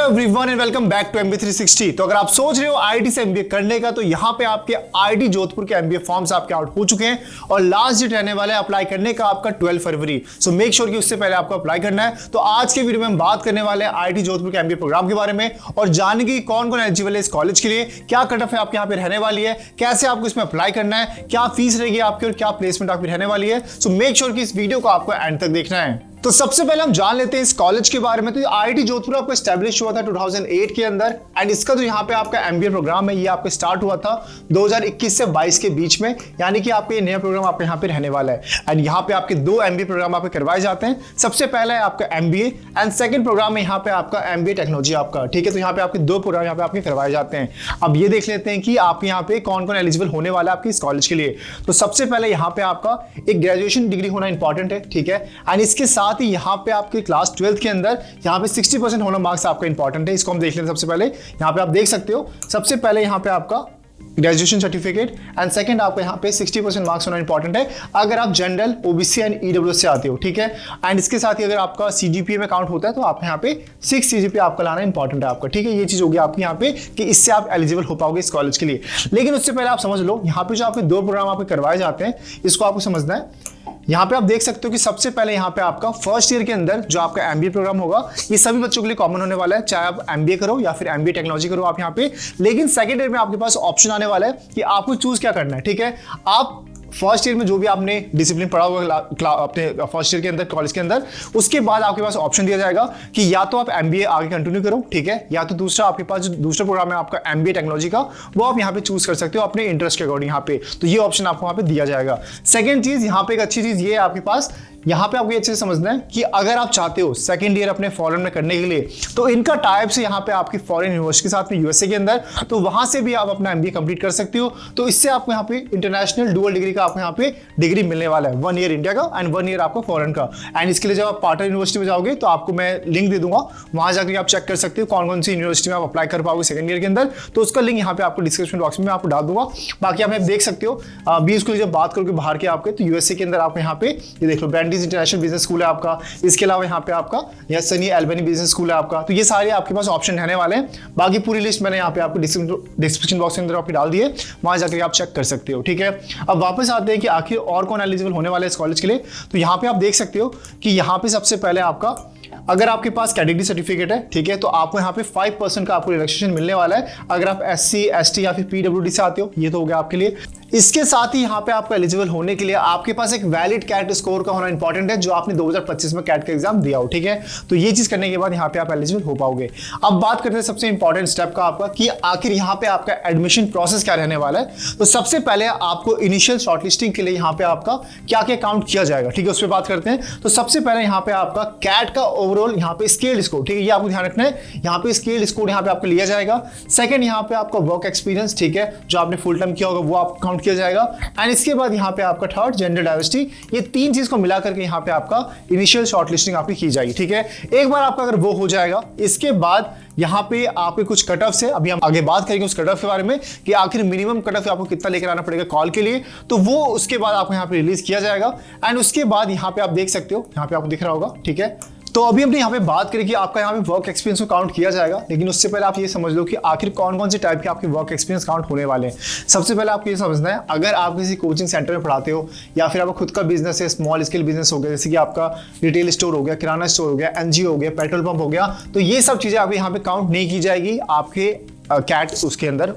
Everyone and welcome back to MBA 360। तो अगर आप सोच रहे हो आईआईटी से एमबीए करने का, तो यहाँ पे आपके आईआईटी जोधपुर के एमबीए फॉर्म्स आपके आउट हो चुके हैं और लास्ट डेट रहने वाला है अप्लाई करने का आपका 12 फरवरी। सो मेक श्योर कि उससे पहले आपको अप्लाई करना है। तो आज के वीडियो में हम बात करने वाले हैं आईआईटी जोधपुर के एमबीए प्रोग्राम के बारे में और जानेंगे कि कौन कौन एलिजिबल है इस कॉलेज के लिए, क्या कट ऑफ है आपके यहाँ पे रहने वाली है, कैसे आपको इसमें अप्लाई करना है, क्या फीस रहेगी आपकी और क्या प्लेसमेंट आपकी रहने वाली है। सो मेक श्योर कि इस वीडियो को आपको एंड तक देखना है। तो सबसे पहले हम जान लेते हैं इस कॉलेज के बारे में। तो आईआईटी जोधपुर आपको एस्टैब्लिश हुआ था 2008 के अंदर एंड इसका जो यहाँ पे आपका एमबीए प्रोग्राम है ये आपका स्टार्ट हुआ था 2021 से 22 के बीच में, यानी कि आपका ये नया प्रोग्राम आपके यहाँ पे रहने वाला है। एंड यहाँ पे आपके दो एमबीए प्रोग्राम आपके करवाए जाते हैं। सबसे पहला है आपका एमबीए एंड सेकंड प्रोग्राम है यहाँ पे आपका एमबीए टेक्नोलॉजी आपका, ठीक है। तो यहाँ पे आपके दो प्रोग्राम यहाँ पे आपके करवाए जाते हैं। अब ये देख लेते हैं कि आपके यहाँ पे कौन कौन एलिजिबल होने वाला है आपके इस कॉलेज के लिए। तो सबसे पहले यहाँ पे आपका एक ग्रेजुएशन डिग्री होना इंपॉर्टेंट है, ठीक है। एंड इसके साथ ही यहाँ पे आपके क्लास 12 के अंदर यहाँ पे 60% होना मार्क्स आपका इंपॉर्टेंट है। इसको हम देख लेते हैं। सबसे पहले यहाँ पे आप देख सकते हो, सबसे पहले यहाँ पे आपका ग्रेजुएशन सर्टिफिकेट एंड सेकंड आपको यहाँ पे 60% मार्क्स होना इंपॉर्टेंट है अगर आप जनरल, ओबीसी एंड ईडब्ल्यूएस से आते हो, ठीक है। एंड इसके साथ ही अगर आपका सीजीपीए में काउंट होता है तो आप यहाँ पे 6 सीजीपीए आपका लाना इंपॉर्टेंट है आपका, ठीक है। ये चीज होगी आपकी यहाँ पे कि इससे आप एलिजिबल हो पाओगे इस कॉलेज के लिए। लेकिन उससे पहले आप समझ लो, यहाँ पे जो आपके दो प्रोग्राम आपके करवाए जाते हैं इसको आपको समझना है। यहाँ पे आप देख सकते हो कि सबसे पहले यहाँ पे आपका फर्स्ट ईयर के अंदर जो आपका एमबीए प्रोग्राम होगा ये सभी बच्चों के लिए कॉमन होने वाला है, चाहे आप एमबीए करो या फिर एमबीए टेक्नोलॉजी करो आप यहाँ पे। लेकिन सेकंड ईयर में आपके पास ऑप्शन आने वाला है कि आपको चूज क्या करना है, ठीक है। आप फर्स्ट ईयर में जो भी आपने डिसिप्लिन पढ़ा होगा अपने फर्स्ट ईयर के अंदर कॉलेज के अंदर, उसके बाद आपके पास ऑप्शन दिया जाएगा कि या तो आप एमबीए आगे कंटिन्यू करो, ठीक है, या तो दूसरा आपके पास जो दूसरा प्रोग्राम है आपका एमबीए टेक्नोलॉजी का वो आप यहाँ पे चूज कर सकते हो अपने इंटरेस्ट के अकॉर्डिंग यहाँ पे। तो ये ऑप्शन आपको वहाँ पे दिया जाएगा। सेकेंड चीज यहाँ पे एक अच्छी चीज ये है आपके पास, यहाँ पे आपको ये अच्छे से समझना है कि अगर आप चाहते हो सेकंड ईयर अपने फॉरेन में करने के लिए तो इनका टाइप से यहाँ पे आपकी फॉरेन यूनिवर्सिटी के साथ में यूएसए के अंदर, तो वहां से भी आप अपना एमबीए कंप्लीट कर सकते हो। तो इससे आपको यहाँ पे इंटरनेशनल डुअल डिग्री का आपको यहाँ पे डिग्री मिलने वाला है, 1 ईयर इंडिया का एंड 1 ईयर आपका फॉरेन का। एंड इसके लिए जब आप पार्टनर यूनिवर्सिटी में जाओगे तो आपको मैं लिंक दे दूंगा, वहां जाकर आप चेक कर सकते हो कौन कौन सी यूनिवर्सिटी में आप अप्लाई कर पाओगे सेकंड ईयर के अंदर। तो उसका लिंक यहाँ पे आपको डिस्क्रिप्शन बॉक्स में आपको डाल दूंगा। बाकी आप देख सकते हो बीस को जब बात करोगे बाहर के आपके, तो यूएसए के अंदर आपको यहाँ पे ये देख लो ब्रांडीज इंटरनेशनल बिजनेस स्कूल है आपका। इसके अलावा यहाँ पे आपका यह सनी एल्बनी बिजनेस स्कूल है आपका। तो ये सारे आपके पास ऑप्शन रहने वाले हैं। बाकी पूरी लिस्ट मैंने यहाँ पे आपको डिस्क्रिप्शन बॉक्स के अंदर आपको डाल दिए, वहां जाकर आप चेक कर सकते हो, ठीक है। अब वापस आते हैं कि आखिर और कौन एलिजिबल होने वाले हैं इस कॉलेज के लिए। तो यहाँ पे आप देख सकते हो कि यहाँ पे सबसे पहले आपका अगर आपके पास कैटेगरी सर्टिफिकेट है, ठीक है, तो आपको यहाँ पे 5% का आपको रिलैक्सेशन मिलने वाला है अगर आप एससी, एसटी या फिर पीडब्ल्यूडी से आते हो। ये तो हो गया आपके लिए। इसके साथ ही यहाँ पे आपको एलिजिबल होने के लिए आपके पास एक वैलिड कैट स्कोर का होना इंपॉर्टेंट है जो आपने 2025 में कैट का एग्जाम दिया हो, ठीक है। तो ये चीज करने के बाद यहाँ पे आप एलिजिबल हो पाओगे। अब बात करते हैं सबसे इंपॉर्टेंट स्टेप का आपका कि आखिर यहाँ पे आपका एडमिशन प्रोसेस क्या रहने वाला है। तो सबसे पहले आपको इनिशियल शॉर्टलिस्टिंग के लिए यहाँ पे आपका क्या क्या काउंट किया जाएगा, ठीक है, उस पर बात करते हैं। तो सबसे पहले यहाँ पे आपका कैट का ओवरऑल यहाँ पे स्केल्ड स्कोर, ठीक है, ये आपको ध्यान रखना है। यहाँ पे स्केल्ड स्कोर यहाँ पे आपको लिया जाएगा। सेकंड यहाँ पे आपका वर्क एक्सपीरियंस, ठीक है, जो आपने फुल टाइम किया होगा वो आपको काउंट किया जाएगा। एंड इसके बाद यहाँ पे आपका थर्ड जेंडर डाइवर्सिटी, ये तीन चीज को मिलाकर के यहाँ पे आपका इनिशियल शॉर्टलिस्टिंग आपकी की जाएगी, ठीक है। एक बार आपका अगर वो हो जाएगा, इसके बाद यहाँ पे आपके कुछ कट ऑफ से अभी हम आगे बात करेंगे उस कट ऑफ के बारे में कि आखिर मिनिमम कट ऑफ आपको कितना लेकर आना पड़ेगा कॉल के लिए। तो वो उसके बाद आपको यहाँ पे रिलीज किया जाएगा। एंड उसके बाद यहाँ पे आप देख सकते हो, यहाँ पे आपको दिख रहा होगा, ठीक है। तो अभी हमने यहाँ पे बात करी कि आपका यहाँ पे वर्क एक्सपीरियंस को काउंट किया जाएगा, लेकिन उससे पहले आप ये समझ लो कि आखिर कौन कौन से टाइप के आपके वर्क एक्सपीरियंस काउंट होने वाले हैं। सबसे पहले आपको ये समझना है, अगर आप किसी कोचिंग सेंटर में पढ़ाते हो या फिर आपका खुद का बिजनेस है, स्मॉल स्केल बिजनेस हो गया, जैसे कि आपका रिटेल स्टोर हो गया, किराना स्टोर हो गया, एनजीओ हो गया, पेट्रोल पंप हो गया, तो ये सब चीजें आपके यहाँ पे काउंट नहीं की जाएगी आपके कैट उसके अंदर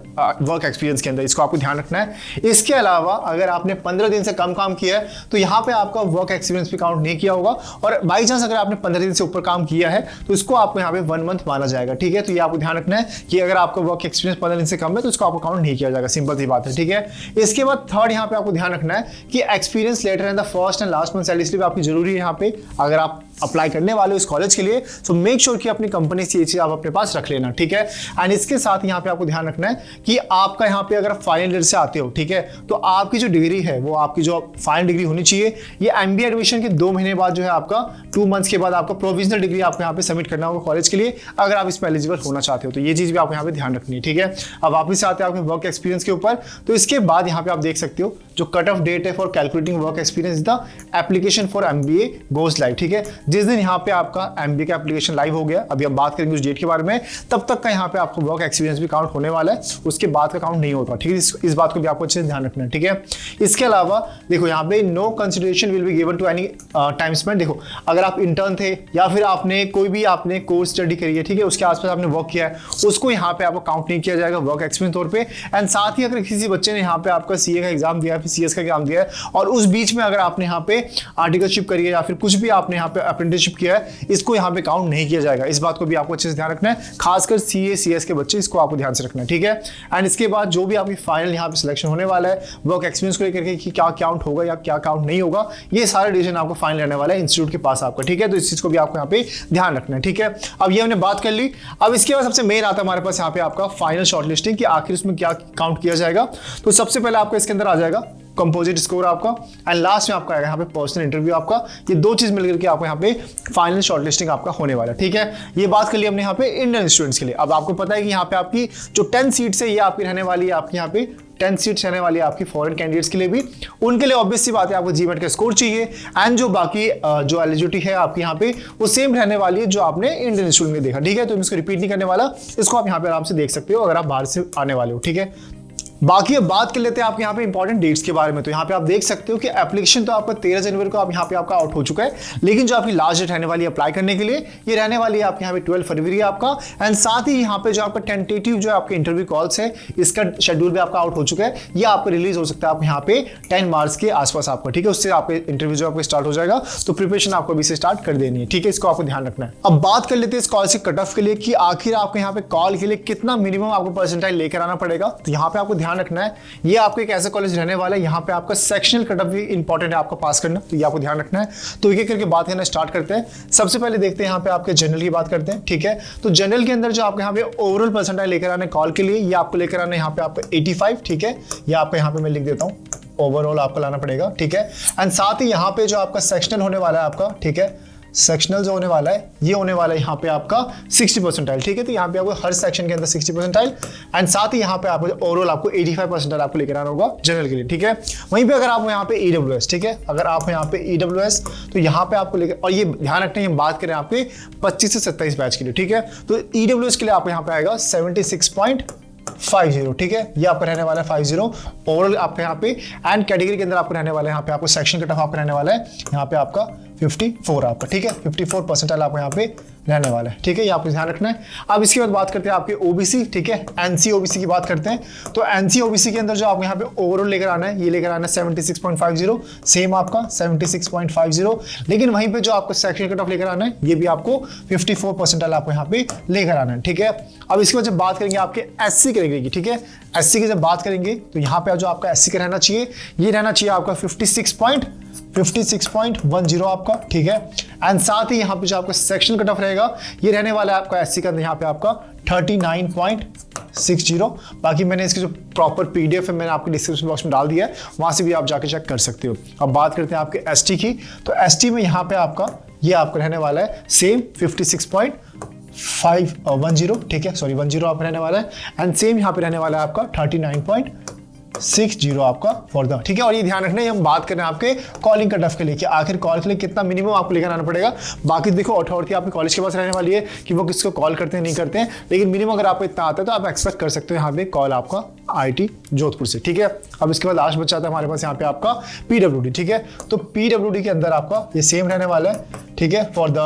वर्क एक्सपीरियंस के अंदर। इसको आपको ध्यान रखना है। इसके अलावा अगर आपने 15 दिन से कम काम किया है तो यहाँ पे आपका वर्क एक्सपीरियंस भी काउंट नहीं किया होगा। और बाई चांस अगर आपने 15 दिन से ऊपर काम किया है तो इसको आपको यहाँ पे 1 मंथ माना जाएगा, ठीक है। तो ये आपको ध्यान रखना है कि अगर आपका वर्क एक्सपीरियंस 15 दिन से कम है तो इसको आपको काउंट नहीं किया जाएगा, सिंपल सी बात है, ठीक है। इसके बाद थर्ड यहाँ पे आपको ध्यान रखना है कि experience letter in the first and last month salary slip आपकी जरूरी है यहाँ पे अगर आप अप्लाई करने वाले हो इस कॉलेज के लिए। सो मेक श्योर कि अपनी कंपनी से ये चीज आप अपने पास रख लेना, ठीक है। एंड इसके साथ यहाँ पे आपको ध्यान रखना है कि आपका यहाँ पे अगर फाइनल ईयर से आते हो, ठीक है, तो आपकी जो डिग्री है वो आपकी जो फाइनल डिग्री होनी चाहिए। ये एमबीए एडमिशन के 2 महीने बाद जो है आपका 2 मंथ्स के बाद आपका प्रोविजनल डिग्री आपको यहाँ पे सबमिट करना होगा कॉलेज के लिए अगर आप इसमें एलिजिबल होना चाहते हो। तो ये चीज भी आपको यहाँ पे ध्यान रखनी है, ठीक है। अब वापस आते हैं आपके वर्क एक्सपीरियंस के ऊपर। तो इसके बाद यहाँ पे आप देख सकते हो जो कट ऑफ डेट है for calculating work experience the application for MBA goes live, ठीक है। जिस दिन यहाँ पे आपका MBA का एप्लीकेशन लाइव हो गया, अभी हम बात करेंगे उस डेट के बारे में, तब तक का यहाँ पे आपको वर्क एक्सपीरियंस भी काउंट होने वाला है, उसके बाद का काउंट नहीं होता, ठीक है। इस बात को भी आपको अच्छे से ध्यान रखना है, ठीक है। इसके अलावा देखो यहाँ पे no consideration will be given to any time spend. देखो अगर आप इंटर्न थे या फिर आपने कोई भी आपने कोर्स स्टडी करी है, ठीक है, उसके आसपास आपने वर्क किया है, उसको यहाँ पे आपको काउंट नहीं किया जाएगा वर्क एक्सपीरियंस तौर पे। एंड साथ ही अगर किसी बच्चे ने यहाँ पे आपका CA का एग्जाम दिया है, फिर CS का एग्जाम दिया है, और उस बीच में अगर आपने यहाँ पे आर्टिकलशिप करी है या फिर कुछ भी आपने यहाँ पे अप्रेंटिसशिप किया है, इसको यहाँ पे काउंट नहीं किया जाएगा। इस बात को भी आपको अच्छे से ध्यान रखना है, खासकर CA CS के बच्चे, इसको आपको ध्यान से रखना है, ठीक है। एंड इसके बाद जो भी आपकी फाइनल यहाँ पे सिलेक्शन होने वाला है वर्क एक्सपीरियंस को लेकर के कि क्या काउंट होगा या क्या काउंट नहीं होगा, ये सारा डिसीजन आपको फाइनल रहने वाला है इंस्टीट्यूट के पास आपका, ठीक है। तो इस चीज को भी आपको यहाँ पे ध्यान रखना है, ठीक है। अब ये हमने बात कर ली। अब इसके बाद सबसे मेन आता है हमारे पास यहाँ पे आपका फाइनल शॉर्टलिस्टिंग कि आखिर उसमें क्या काउंट किया जाएगा। तो सबसे पहले आपका इसके अंदर आ जाएगा कंपोजिट स्कोर आपका, एंड लास्ट में आपका आएगा यहाँ पे पर्सनल इंटरव्यू आपका। ये दो चीज मिलकर के आपको यहाँ पे फाइनल शॉर्टलिस्टिंग आपका होने वाला है, ठीक है। ये बात कर ली हमने यहाँ पे इंडियन स्टूडेंट्स के लिए। अब आपको पता है कि यहाँ पे आपकी जो 10 सीट्स है ये आपकी रहने वाली है, आपकी यहाँ पे 10 सीट्स रहने वाली है आपकी फॉरेन कैंडिडेट्स के लिए भी। उनके लिए ऑब्वियस सी बात है आपको GMAT का स्कोर चाहिए, एंड जो बाकी जो एलिजिबिलिटी है आपकी यहाँ पे वो सेम रहने वाली है जो आपने इंडियन स्टूडेंट में देखा, ठीक है। तो इसको रिपीट नहीं करने वाला, इसको आप यहाँ पे आराम से देख सकते हो अगर आप बाहर से आने वाले हो, ठीक है। बाकी अब बात कर लेते हैं आपके यहाँ पे इंपॉर्टेंट डेट्स के बारे में। तो यहाँ पे आप देख सकते हो कि एप्लीकेशन तो आपका 13 जनवरी को आप यहाँ पे आपका आउट हो चुका है, लेकिन जो आपकी लास्ट डेट रहने वाली है अप्लाई करने के लिए, ये रहने वाली है आपके यहाँ पे 12 फरवरी आपका। एंड साथ ही यहाँ पे जो आपका टेंटेटिव जो आपके इंटरव्यू कॉल्स है, इसका शेड्यूल भी आपका आउट हो चुका है। ये आपको रिलीज हो सकता है आप यहाँ पे 10 मार्च के आसपास आपका, ठीक है। उससे आपका इंटरव्यू जो आपको स्टार्ट हो जाएगा, तो प्रिपरेशन आपको अभी से स्टार्ट कर देनी है, ठीक है। इसको आपको ध्यान रखना है। अब बात कर लेते हैं इस कॉल से कट ऑफ के लिए कि आखिर आपको यहाँ पे कॉल के लिए कितना मिनिमम आपको परसेंटाइल लेकर आना पड़ेगा। तो यहाँ पे आपको ध्यान रखना है, ये आपको एक ऐसा कॉलेज रहने वाला है, यहाँ पे आपका सेक्शनल कट ऑफ भी इंपॉर्टेंट है आपको पास करना, तो ये आपको ध्यान रखना है। तो एक करके बात करना स्टार्ट करते हैं। सबसे पहले देखते हैं यहाँ पे आपके जनरल की बात करते हैं, ठीक है। तो जनरल के अंदर जो आपको यहाँ पे ओवरऑल परसेंटाइल लेकर आने कॉल के लिए, ये आपको लेकर आना यहाँ पे आपको 85, ठीक है। ये आपको यहाँ पे मैं लिख देता हूँ, ओवरऑल आपको लाना पड़ेगा, ठीक है। एंड साथ ही यहाँ पे जो आपका सेक्शनल होने वाला है आपका, ठीक है, सेक्शनल जो होने वाला है ये होने वाला है यहाँ पे आपका 60 परसेंटाइल, ठीक है। तो यहाँ पे आपको हर सेक्शन के अंदर 60 परसेंटाइल, एंड साथ ही यहाँ पे आपको ओवरऑल आपको 85 परसेंटाइल आपको लेकर आना होगा जनरल के लिए, ठीक है। वहीं पे अगर आप यहाँ पे EWS, ठीक है, अगर आप यहाँ पे EWS, तो यहाँ पे आपको लेकर, और ये ध्यान रखना है हम बात करें आपके 25 से 27 बैच के लिए, ठीक है। तो EWS के लिए आपको यहाँ पे आएगा 76.50, ठीक है। ये आपका रहने वाला है 50 ओवरऑल आपके यहाँ पे। एंड कैटेगरी के अंदर आपको रहने वाला है यहाँ पे आपको सेक्शन कट ऑफ आपका रहने वाला है यहाँ पे आपका 54 आपका, ठीक है। 54 परसेंटाइल आपको यहाँ पे रहने वाला है, ठीक है। ये आपको ध्यान रखना है। अब इसके बाद बात करते हैं आपके OBC, ठीक है, NC OBC की बात करते हैं। तो NC OBC के अंदर जो आपको यहाँ पे ओवरऑल लेकर आना है, ये लेकर आना है 76.50, सेम आपका 76.50। लेकिन वहीं पे जो आपको सेक्शन कट ऑफ लेकर आना है, ये भी आपको 54 परसेंटाइल आपको यहाँ पे लेकर आना है, ठीक है। अब इसके बाद जब बात करेंगे आपके SC कैटेगरी की, ठीक है, SC की जब बात करेंगे तो यहाँ पे जो आपका SC का रहना चाहिए, ये रहना चाहिए आपका 56.10 आपका, ठीक है। एंड साथ ही यहाँ पे जो आपका सेक्शन कट ऑफ रहेगा, ये रहने वाला है आपका SC का यहाँ पे आपका 39.60। बाकी मैंने इसकी जो प्रॉपर PDF है मैंने आपके डिस्क्रिप्शन बॉक्स में डाल दिया है, वहां से भी आप जाके चेक कर सकते हो। अब बात करते हैं आपके ST की। तो ST में यहाँ पे आपका ये आपका रहने वाला है सेम 56.510, ठीक है, सॉरी 10 आपका रहने वाला है। एंड सेम यहाँ पे रहने वाला है आपका 39.60 आपका फॉर द, ठीक है। और ये ध्यान रखना है, हम बात कर रहे हैं आपके कॉलिंग कट ऑफ के लिए कि आखिर कॉल के लिए कितना मिनिमम आपको लेकर आना पड़ेगा। बाकी देखो अथॉरिटी आपके कॉलेज के पास रहने वाली है कि वो किसको कॉल करते हैं नहीं करते हैं, लेकिन मिनिमम अगर आपको इतना आता है तो आप एक्सपेक्ट कर सकते हो यहाँ पे कॉल आपका IIT जोधपुर से, ठीक है। अब इसके बाद लास्ट बचा था हमारे पास यहाँ पे आपका PWD, ठीक है। तो PWD के अंदर आपका ये सेम रहने वाला है, ठीक है, फॉर द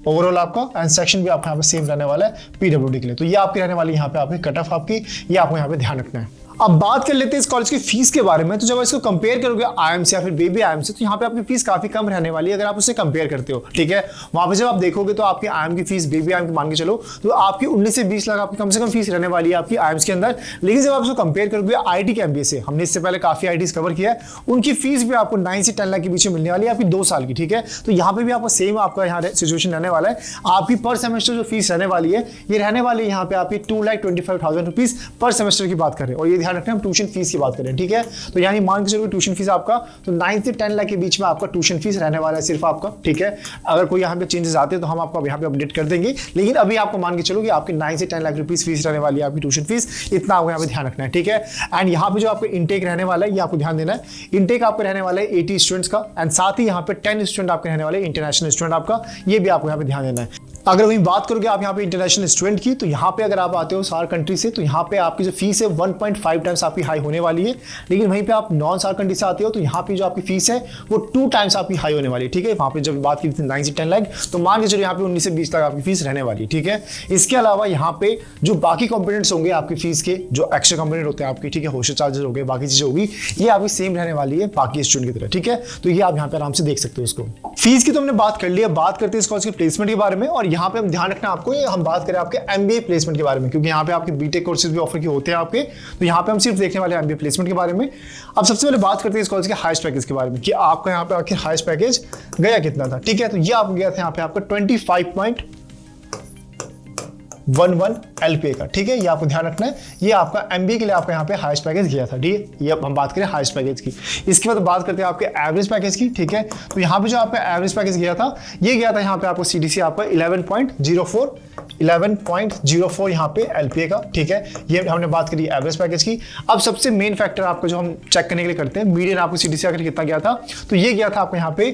ओवरऑल आपका। एंड सेक्शन भी आपका यहाँ पे सेम रहने वाला है PWD के लिए। तो ये आपकी रहने वाली यहाँ पे आपकी कट ऑफ आपकी, ये आपको यहाँ पे ध्यान रखना है। अब बात कर लेते हैं इस कॉलेज की फीस के बारे में। तो जब इसको कंपेयर करोगे IIM या फिर बेबी IIM से, तो यहाँ पे आपकी फीस काफी कम रहने वाली है अगर आप उससे कंपेयर करते हो, ठीक है। वहां पे जब आप देखोगे तो आपकी IIM की फीस बेबी IIM की मान के चलो तो आपकी 19 से 20 लाख आपकी कम से कम फीस रहने वाली है आपकी IIMs के अंदर। लेकिन जब आप उसको कंपेयर करोगे IIT के MBA से, हमने इससे पहले काफी IITs कवर किया है, उनकी फीस भी आपको 9 से 10 लाख के बीच में मिलने वाली है आपकी 2 साल की, ठीक है। तो यहाँ पे भी आपको सेम आपका यहाँ सिचुएशन रहने वाला है। आपकी पर सेमेस्टर जो फीस रहने वाली है, ये रहने वाली है यहाँ पे आपकी 2,25,000 रुपीज पर सेमेस्टर की बात करें। और ये ध्यान रखना, हम ट्यूशन फीस की बात करें, ठीक है। तो यानी मान के चलो ट्यूशन फीस आपका तो 9 से 10 लाख के बीच में आपका ट्यूशन फीस रहने वाला है सिर्फ आपका, ठीक है। अगर कोई यहाँ पे चेंजेस आते हैं तो हम आपको यहाँ पे अपडेट कर देंगे, लेकिन अभी आपको मान के चलो कि आपके 9 से 10 लाख रुपीस फीस रहने वाली है आपकी ट्यूशन फीस, इतना आपको यहाँ पे ध्यान रखना है, ठीक है। एंड यहाँ पे जो आपका इनटेक रहने वाला है ये आपको ध्यान देना है, इनटेक आपका रहने वाला है 80 स्टूडेंट्स का, एंड साथ ही यहाँ पे 10 स्टूडेंट आपके रहने वाले इंटरनेशनल स्टूडेंट आपका, ये भी आपको यहाँ पे ध्यान देना है। अगर वहीं बात करोगे आप यहाँ पे इंटरनेशनल स्टूडेंट की, तो यहाँ पे अगर आप आते हो सार कंट्री से तो यहाँ पे आपकी जो फीस है 1.5 टाइम्स आपकी हाई होने वाली है, लेकिन वहीं पे आप नॉन सार कंट्री से आते हो तो यहाँ पे जो आपकी फीस है वो 2 टाइम्स आपकी हाई होने वाली है, ठीक है। वहाँ पे जब बात की थी 9 से 10 लाख, तो मान के चलो यहाँ पे 19 से 20 लाख आपकी फीस रहने वाली है, ठीक है। इसके अलावा यहाँ पे जो बाकी कंपोनेंट्स होंगे आपकी फीस के, जो एक्स्ट्रा कंपोनेंट होते हैं आपके, ठीक है, हॉस्टल चार्जेस हो गए, बाकी चीजें होगी, ये आपकी सेम रहने वाली है बाकी स्टूडेंट की तरह, ठीक है। तो ये आप यहाँ पे आराम से देख सकते हो उसको। फीस की तो हमने बात कर ली है, बात करते हैं इस कॉलेज के प्लेसमेंट के बारे में, और यहाँ पे हम ध्यान रखना आपको, ये हम बात करें आपके एमबीए प्लेसमेंट के बारे में, क्योंकि यहाँ पे आपके बीटेक कोर्सेज भी ऑफर किए होते हैं आपके, तो यहाँ पे हम सिर्फ देखने वाले एमबीए प्लेसमेंट के बारे में। अब सबसे पहले बात करते हैं इस कॉलेज के हाईएस्ट पैकेज के बारे में कि आपका यहाँ पे आखिर हाईएस्ट पैकेज गया कितना था, ठीक है। तो ये आपको गया था यहाँ पे आपका 25.11 LPA का, ठीक है। ये आपको ध्यान रखना है, ये आपका एमबीए के लिए आपका यहाँ पे हाईएस्ट पैकेज गया था, ठीक है। ये अब हम बात करें हाईएस्ट पैकेज की। इसके बाद बात करते हैं आपके एवरेज पैकेज की, ठीक है। तो यहाँ पे जो आपका एवरेज पैकेज गया था, ये गया था यहाँ पे आपको CTC आपका 11.04 यहाँ पे LPA का, ठीक है। ये हमने बात करी एवरेज पैकेज की। अब सबसे मेन फैक्टर आपका जो हम चेक करने के लिए करते हैं, मीडियन आपको CTC आखिर कितना गया था, तो ये गया था आपको यहाँ पे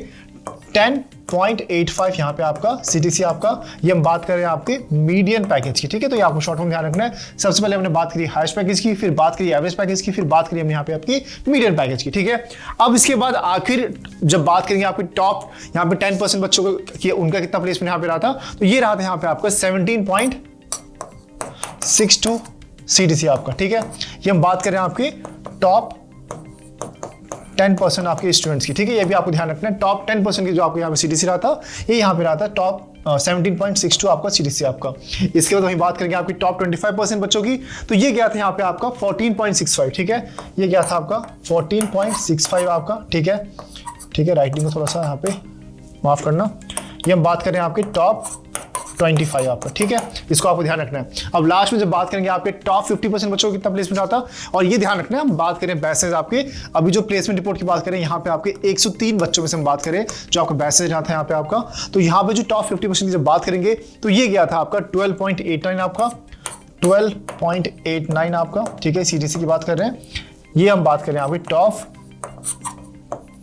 10.85 यहाँ पे आपका CTC आपका। ये हम बात कर रहे हैं आपके मीडियन पैकेज की, ठीक है। तो ये आपको शॉर्ट में ध्यान रखना है। सबसे पहले हमने बात करी हाईएस्ट पैकेज की, फिर बात करी एवरेज पैकेज की, फिर बात करी हमने यहाँ पे आपकी मीडियन पैकेज की, ठीक है। अब इसके बाद आखिर जब बात करेंगे आपके टॉप यहाँ पे 10% बच्चों को कि उनका कितना प्लेसमेंट यहाँ पे रहा था, तो ये रहा था यहाँ पे आपका 17.62 CTC आपका, ठीक है। ये हम बात कर रहे हैं आपके टॉप 10% आपके स्टूडेंट्स की, ठीक है। ये भी आपको ध्यान रखना है, टॉप 10% की जो आपको यहाँ पे CTC रहा था, ये यहाँ पे रहा था टॉप 17.62 आपका CTC आपका। इसके बाद वहीं बात करेंगे आपकी टॉप 25% बच्चों की, तो ये गया था यहाँ पे आपका 14.65, ठीक है। ये गया था आपका 14.65 आपका, ठीक है, ठीक है। राइटिंग को थोड़ा सा यहाँ पे माफ करना। ये हम बात करें आपके टॉप 25 आपका, ठीक है। इसको आपको ध्यान रखना है। अब लास्ट में जब बात करेंगे आपके टॉप 50% बच्चों को कितना प्लेसमेंट आता, और ये ध्यान रखना है, हम बात करें बैचेज आपके, अभी जो प्लेसमेंट रिपोर्ट की बात करें यहाँ पे आपके 103 बच्चों में से हम बात करें जो आपका बैचेज रहा था यहाँ पे आपका, तो यहाँ पे जो टॉप 50% की जब बात करेंगे तो ये गया था आपका 12.89 आपका, 12.89 आपका, ठीक है। CTC की बात कर रहे हैं, ये हम बात करें आपके टॉप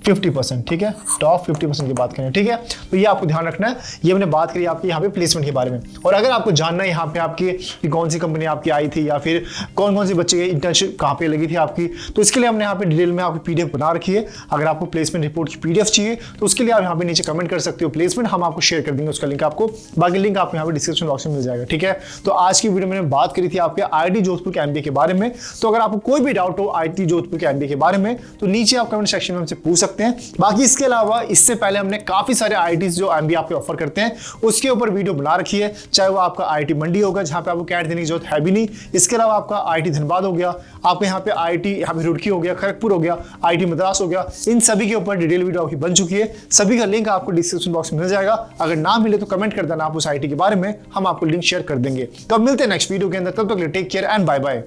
50%, ठीक है, टॉप 50% की बात करें, ठीक है। तो ये आपको ध्यान रखना है। ये हमने बात करी आपकी यहाँ पे प्लेसमेंट के बारे में, और अगर आपको जानना है यहाँ पे आपकी कि कौन सी कंपनी आपकी आई थी या फिर कौन कौन से बच्चे की इंटर्नशिप कहाँ पे लगी थी आपकी, तो इसके लिए हमने यहाँ पे डिटेल में आपकी PDF बना रखी है। अगर आपको प्लेसमेंट रिपोर्ट की PDF चाहिए तो उसके लिए आप यहाँ पे नीचे कमेंट कर सकते हो प्लेसमेंट, हम आपको शेयर कर देंगे उसका लिंक आपको, बाकी लिंक आपको यहाँ पे डिस्क्रिप्शन बॉक्स में मिल जाएगा, ठीक है। तो आज की वीडियो में मैंने बात करी थी आपके IIT जोधपुर के MBA के बारे में। तो अगर आपको कोई भी डाउट हो IIT जोधपुर के MBA के बारे में तो नीचे आप कमेंट सेक्शन में हमसे पूछ सकते हैं। बाकी इसके अलावा इससे पहले हमने काफी सारे IITs जो MBA आपके ऑफर करते हैं उसके ऊपर वीडियो बना रखी है, चाहे वो आपका IIT मंडी होगा जहां पे आपको कैट देने की जरूरत है भी नहीं, इसके अलावा आपका IIT धनबाद हो गया, आपके यहाँ पे IIT यहाँ पे रुड़की हो गया, खड़गपुर हो गया, IIT मद्रास हो गया, इन सभी के ऊपर डिटेल वीडियो आपकी बन चुकी है। सभी का लिंक आपको डिस्क्रिप्शन बॉक्स में मिल जाएगा। अगर ना मिले तो कमेंट कर देना आप उस IIT के बारे में, हम आपको लिंक शेयर कर देंगे। तो अब मिलते हैं नेक्स्ट वीडियो के अंदर, तब तक take care and bye bye.